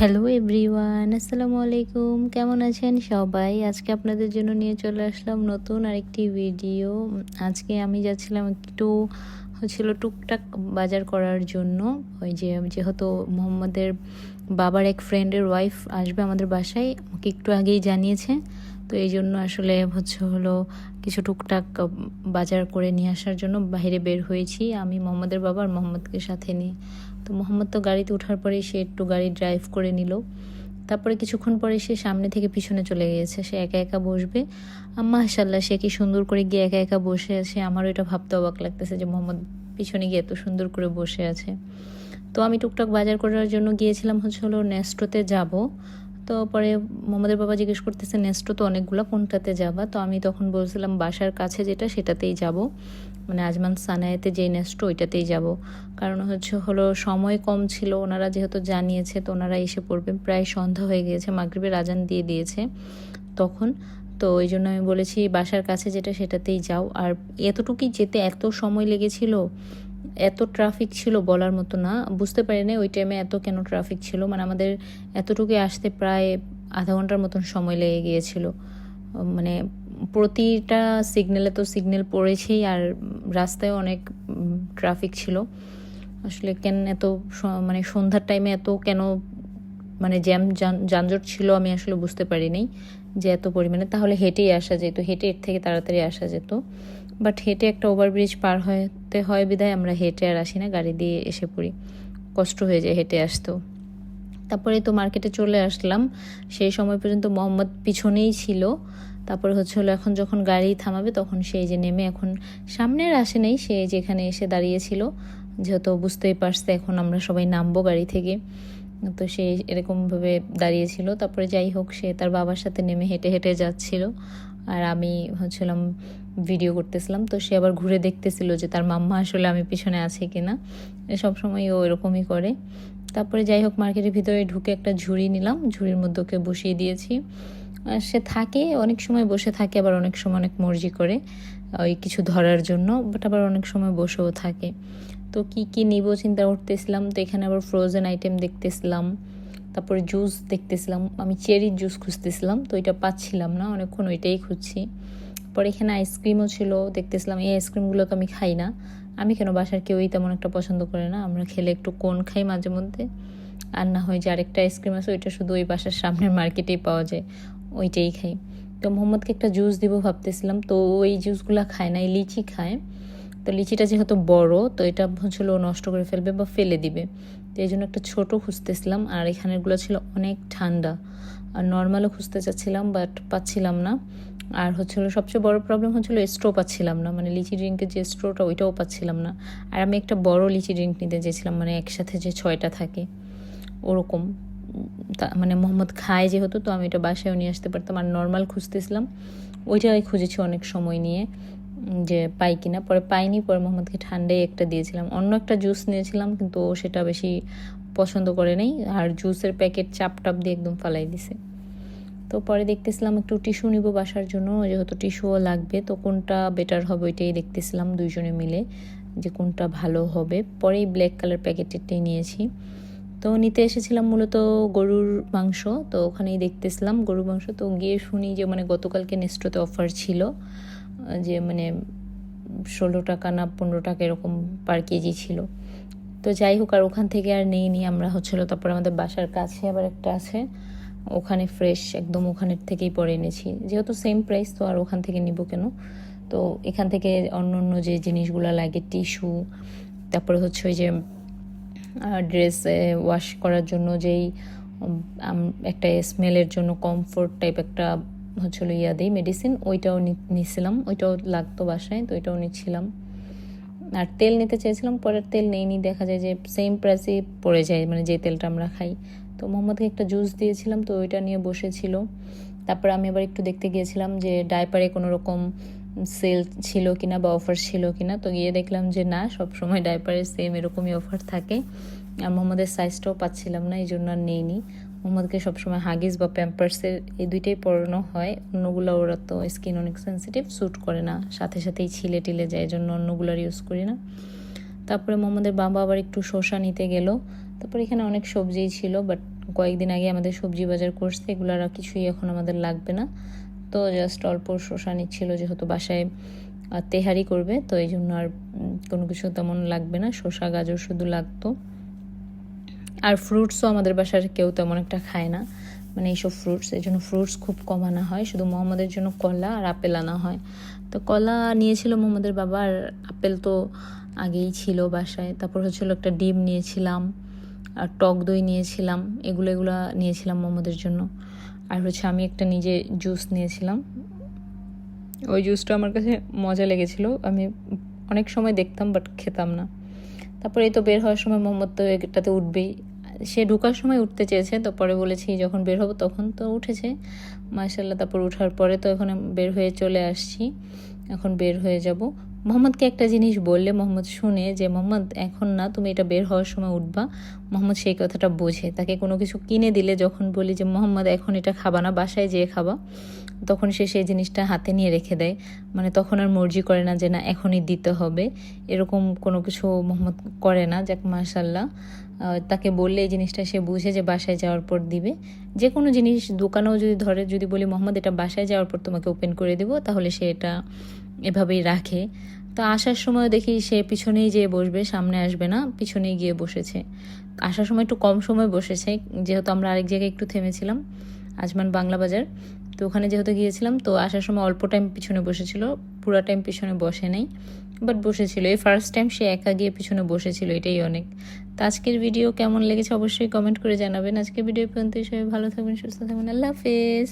Hello everyone, আসসালামু আলাইকুম। কেমন আছেন সবাই? আজকে আপনাদের জন্য নিয়ে চলে আসলাম নতুন আরেকটি ভিডিও। আজকে আমি যাচ্ছিলাম একটু টুকটাক বাজার করার জন্য। ওই যে যেহেতু মোহাম্মদের বাবার এক ফ্রেন্ডের ওয়াইফ আসবে আমাদের বাসায়, আমাকে একটু আগেই জানিয়েছে। তো এই জন্য আসলে কিছু টুকটাক বাজার করে নিয়ে আসার জন্য বাইরে বের হয়েছি আমি, মোহাম্মদের বাবা আর মোহাম্মদকে সাথে নিয়ে। তো মোহাম্মদ তো গাড়িতে ওঠার পরেই সে একটু গাড়ি ড্রাইভ করে নিল। তারপরে কিছুক্ষণ পরে সে সামনে থেকে পিছনে চলে গিয়েছে, সে একা একা বসবে। মাশাআল্লাহ, সে কি সুন্দর করে গিয়ে একা একা বসে আছে। আমারও এটা ভাবতে অবাক লাগতেছে যে মোহাম্মদ পিছনে গিয়ে এত সুন্দর করে বসে আছে। তো আমি টুকটাক বাজার করার জন্য গিয়েছিলাম নেস্টোতে যাব। তো পরে মোহাম্মদের বাবা জিজ্ঞেস করতেছে, নেস্টো তো অনেকগুলো, কোনটাতে যাবা? তো আমি তখন বলছিলাম বাসার কাছে যেটা সেটাতেই যাব, মানে আজমান সানায়েতে যেই নেস্টো ওইটাতেই যাব। কারণ সময় কম ছিল, ওনারা যেহেতু জানিয়েছে তো ওনারা এসে পড়বে। প্রায় সন্ধ্যা হয়ে গিয়েছে, মাগরিবের আজান দিয়ে দিয়েছে তখন। তো ওই জন্য আমি বলেছি বাসার কাছে যেটা সেটাতেই যাও। আর এতটুকুই যেতে এত সময় লেগেছিল, এত ট্রাফিক ছিল বলার মতো না। বুঝতে পারি না ওই টাইমে এত কেন ট্রাফিক ছিল, মানে আমাদের এতটুকুই আসতে প্রায় আধা ঘন্টার মতন সময় লেগে গিয়েছিল। মানে প্রতিটা সিগন্যালে তো সিগন্যাল পড়েছেই, আর রাস্তায় অনেক ট্রাফিক ছিল। আসলে কেন এত মানে সন্ধ্যার টাইমে এত কেন মানে যানজট ছিল আমি আসলে বুঝতে পারিনি যে এত পরিমাণে। তাহলে হেঁটেই আসা যেত, হেঁটে এর থেকে তাড়াতাড়ি আসা যেত। বাট হেঁটে একটা ওভারব্রিজ পার হতে হয় বিধায় আমরা হেঁটে আর আসি না, গাড়ি দিয়ে এসে পড়ি, কষ্ট হয়ে যায় হেঁটে আসতেও। তারপরে তো মার্কেটে চলে আসলাম। সেই সময় পর্যন্ত মোহাম্মদ পিছনেই ছিল। তারপরে এখন যখন গাড়ি থামাবে তখন সেই যে নেমে, এখন সামনের আসে নেই, সে যেখানে এসে দাঁড়িয়েছিল, যেহেতু বুঝতেই পারছে এখন আমরা সবাই নামবো গাড়ি থেকে, তো সে এরকমভাবে দাঁড়িয়েছিল। তারপরে যাই হোক, সে তার বাবার সাথে নেমে হেঁটে হেঁটে যাচ্ছিল, আর আমি ভিডিও করতেছিলাম। তো সে আবার ঘুরে দেখতেছিল যে তার মাম্মা আসলে আমি পিছনে আছি কিনা। সবসময় ও এরকমই করে। তারপরে যাই হোক, মার্কেটের ভিতরে ঢুকে একটা ঝুড়ি নিলাম, ঝুড়ির মধ্যে ওকে বসিয়ে দিয়েছি। সে থাকে অনেক সময় বসে থাকে, আবার অনেক সময় অনেক মর্জি করে ওই কিছু ধরার জন্য, বাট আবার অনেক সময় বসেও থাকে। তো কি কি নিব চিন্তা করতেছিলাম। তো এখানে আবার ফ্রোজেন আইটেম দেখতেছিলাম, তারপরে জুস দেখতেছিলাম। আমি চেরির জুস খুঁজতেছিলাম, তো এটা পাচ্ছিলাম না, অনেকক্ষণ ওইটাই খুঁজছি। পরে এখানে আইসক্রিমও ছিল, দেখতেছিলাম। এই আইসক্রিমগুলো তো আমি খাই না, আমি কেন, বাসার কেউই তেমন একটা পছন্দ করে না। আমরা খেলে একটু কোন খাই মাঝে মধ্যে, আর না হয় যে আরেকটা আইসক্রিম আছে ওইটা শুধু ওই বাসার সামনের মার্কেটেই পাওয়া যায়, ওইটাই খাই। তো মোহাম্মদকে একটা জুস দিব ভাবতেছিলাম, তো ওই জুসগুলো খায় না, এই লিচি খায়। তো লিচিটা যেহেতু বড়, তো এটা ও নষ্ট করে ফেলবে বা ফেলে দিবে, তো এই জন্য একটা ছোট খুঁজতেছিলাম। আর এখানেরগুলো ছিল অনেক ঠান্ডা, আর নর্মালও খুঁজতে চাচ্ছিলাম বাট পাচ্ছিলাম না। আর সবচেয়ে বড় প্রবলেম স্ট্রো পাচ্ছিলাম না, মানে লিচি ড্রিঙ্কের যে স্ট্রোটা ওইটাও পাচ্ছিলাম না। আর আমি একটা বড় লিচি ড্রিঙ্ক নিতে চেয়েছিলাম, মানে একসাথে যে 6টা থাকে ওরকম। মানে মোহাম্মদ খায় যেহেতু, তো আমি এটা বাসায়ও নিয়ে আসতে পারতাম। আর নর্মাল খুঁজতেছিলাম, ওইটাই খুঁজেছি অনেক সময় নিয়ে যে পাই কিনা। পরে পাইনি, পরে মোহাম্মদকে ঠান্ডাই একটা দিয়েছিলাম। অন্য একটা জুস নিয়েছিলাম কিন্তু ও সেটা বেশি পছন্দ করে নেই, আর জুসের প্যাকেট চাপ টাপ দিয়ে একদম ফালাই দিছে। তো পরে দেখতেছিলাম একটু টিস্যু নিব বাসার জন্য, যেহেতু টিস্যুও লাগবে, তো কোনটা বেটার হবে ওইটাই দেখতেছিলাম দুইজনে মিলে যে কোনটা ভালো হবে। পরেই ব্ল্যাক কালার প্যাকেটেরটাই নিয়েছি। তো নিতে এসেছিলাম মূলত গরুর মাংস, তো ওখানেই দেখতেছিলাম গরুর মাংস। তো গিয়ে শুনি যে মানে গতকালকে নেস্টোতে অফার ছিল, যে মানে 16 টাকা না 15 টাকা এরকম পার কেজি ছিল। তো যাই হোক, আর ওখান থেকে আর নেইনি আমরা। তারপর আমাদের বাসার কাছে আবার একটা আছে, ওখানে ফ্রেশ একদম ওখানের থেকেই পরে এনেছি, যেহেতু সেম প্রাইস তো আর ওখান থেকে নিব কেন। তো এখান থেকে অন্য অন্য যে জিনিসগুলো লাগে, টিস্যু, তারপরে ওই যে ড্রেস ওয়াশ করার জন্য যেই একটা স্মেলের জন্য কমফোর্ট টাইপ একটা দিই মেডিসিন, ওইটাও নিচ্ছিলাম, ওইটাও লাগতো বাসায়, তো ওইটাও নিচ্ছিলাম। আর তেল নিতে চেয়েছিলাম, পরের তেল নেইনি, দেখা যায় যে সেম প্রাইসে পড়ে যায়, মানে যে তেলটা আমরা খাই। তো মোহাম্মদকে একটা জুস দিয়েছিলাম, তো ওইটা নিয়ে বসেছিল। তারপর আমি আবার একটু দেখতে গিয়েছিলাম যে ডাইপারে কোনো রকম সেল ছিল কিনা বা অফার ছিল কিনা। তো গিয়ে দেখলাম যে না, সবসময় ডাইপারে সেম এরকমই অফার থাকে। আর মোহাম্মদের সাইজটাও পাচ্ছিলাম না, এই জন্য আর নেইনি। মোহাম্মদকে সবসময় হাগিস বা প্যাম্পার্সের এই দুইটাই পরানো হয়, অন্যগুলো ওরা তো স্কিন অনেক সেন্সিটিভ, স্যুট করে না, সাথে সাথেই ছিলে টিলে যায়, এই জন্য অন্যগুলোর ইউজ করি না। তারপরে মোহাম্মদের বাবা আবার একটু শসা নিতে গেল। তারপর এখানে অনেক সবজিই ছিল, বাট কয়েকদিন আগে আমাদের সবজি বাজার করছে, এগুলো আর কিছুই এখন আমাদের লাগবে না। তো জাস্ট অল্প শসা নিচ্ছিল, যেহেতু বাসায় তেহারি করবে, তো এই জন্য আর কোনো কিছু তেমন লাগবে না, শসা গাজর শুধু লাগতো। আর ফ্রুটসও আমাদের বাসার কেউ তেমন একটা খায় না, মানে এইসব ফ্রুটস, এই জন্য ফ্রুটস খুব কম আনা হয়, শুধু মোহাম্মদের জন্য কলা আর আপেল আনা হয়। তো কলা নিয়েছিল মোহাম্মদের বাবা, আর আপেল তো আগেই ছিল বাসায়। তারপর হচ্ছিলো একটা ডিম নিয়েছিলাম, আর টক দই নিয়েছিলাম, এগুলো নিয়েছিলাম মোহাম্মদের জন্য। আর হচ্ছে আমি একটা নিজে জুস নিয়েছিলাম, ওই জুসটা আমার কাছে মজা লেগেছিল, আমি অনেক সময় দেখতাম বাট খেতাম না। তারপরে এই তো বের হওয়ার সময় মোহাম্মদ তো এটাতে উঠবেই, সে ঢোকার সময় উঠতে চেয়েছে, তো পরে বলেছি যখন বের হবো তখন, তো উঠেছে মাশাআল্লাহ। তারপর উঠার পরে তো এখন বের হয়ে চলে আসছি, এখন বের হয়ে যাব। মোহাম্মদকে একটা জিনিস বললে মোহাম্মদ শুনে যে মোহাম্মদ এখন না, তুমি এটা বের হওয়ার সময় উঠবা, মোহাম্মদ সেই কথাটা বোঝে। তাকে কোনো কিছু কিনে দিলে যখন বলি যে মোহাম্মদ এখন এটা খাবা না, বাসায় যেয়ে খাবা, তখন সে সেই জিনিসটা হাতে নিয়ে রেখে দেয়, মানে তখন আর মর্জি করে না যে না এখনই দিতে হবে, এরকম কোনো কিছু মোহাম্মদ করে না। যাক মাশাআল্লাহ, তাকে বললে এই জিনিসটা সে বুঝে যে বাসায় যাওয়ার পর দিবে। যে কোনো জিনিস দোকানেও যদি বলি মোহাম্মদ এটা বাসায় যাওয়ার পর তোমাকে ওপেন করে দেবো, তাহলে সে এটা এভাবেই রাখে। তো আসার সময় দেখি সে পিছনেই যেয়ে বসবে, সামনে আসবে না, পিছনেই গিয়ে বসেছে। আসার সময় একটু কম সময় বসেছে, যেহেতু আমরা আরেক জায়গায় একটু থেমেছিলাম, আজমান বাংলা বাজার, তো ওখানে যেহেতু গিয়েছিলাম, তো আসার সময় অল্প টাইম পিছনে বসেছিল, পুরো টাইম পিছনে বসে নাই, বাট বসেছিল। এই ফার্স্ট টাইম সে একা গিয়ে পিছনে বসেছিল, এটাই অনেক। তো আজকের ভিডিও কেমন লেগেছে অবশ্যই কমেন্ট করে জানাবেন। আজকের ভিডিও পর্যন্ত সবাই ভালো থাকবেন, সুস্থ থাকবেন, আল্লাহ হাফেজ।